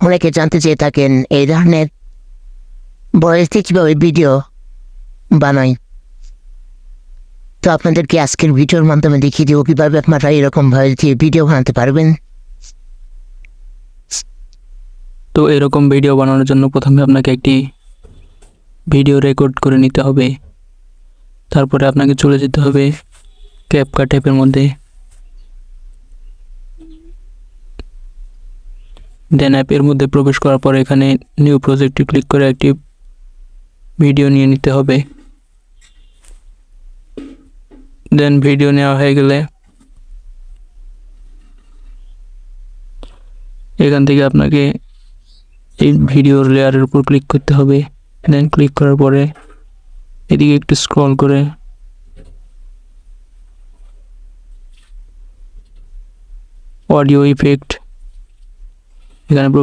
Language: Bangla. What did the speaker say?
অনেকে জানতে চেয়ে থাকেন এই ধরনের ভয়েস দিয়ে কীভাবে ভিডিও বানাই। তো আপনাদেরকে আজকের ভিডিওর মাধ্যমে দেখিয়ে দেবো কীভাবে আপনারা এরকম ভয়েস দিয়ে ভিডিও বানাতে পারবেন। তো এরকম ভিডিও বানানোর জন্য প্রথমে আপনাকে একটি ভিডিও রেকর্ড করে নিতে হবে। তারপরে আপনাকে চলে যেতে হবে ক্যাপকাট অ্যাপের মধ্যে। দেন অ্যাপের মধ্যে প্রবেশ করার পর এখানে নিউ প্রজেক্টে ক্লিক করে একটি ভিডিও নিয়ে নিতে হবে। দেন ভিডিও নেওয়া হয়ে গেলে এখান থেকে আপনাকে এই ভিডিওর লেয়ারের উপর ক্লিক করতে হবে। দেন ক্লিক করার পরে এদিকে একটু স্ক্রল করে অডিও ইফেক্ট এখানে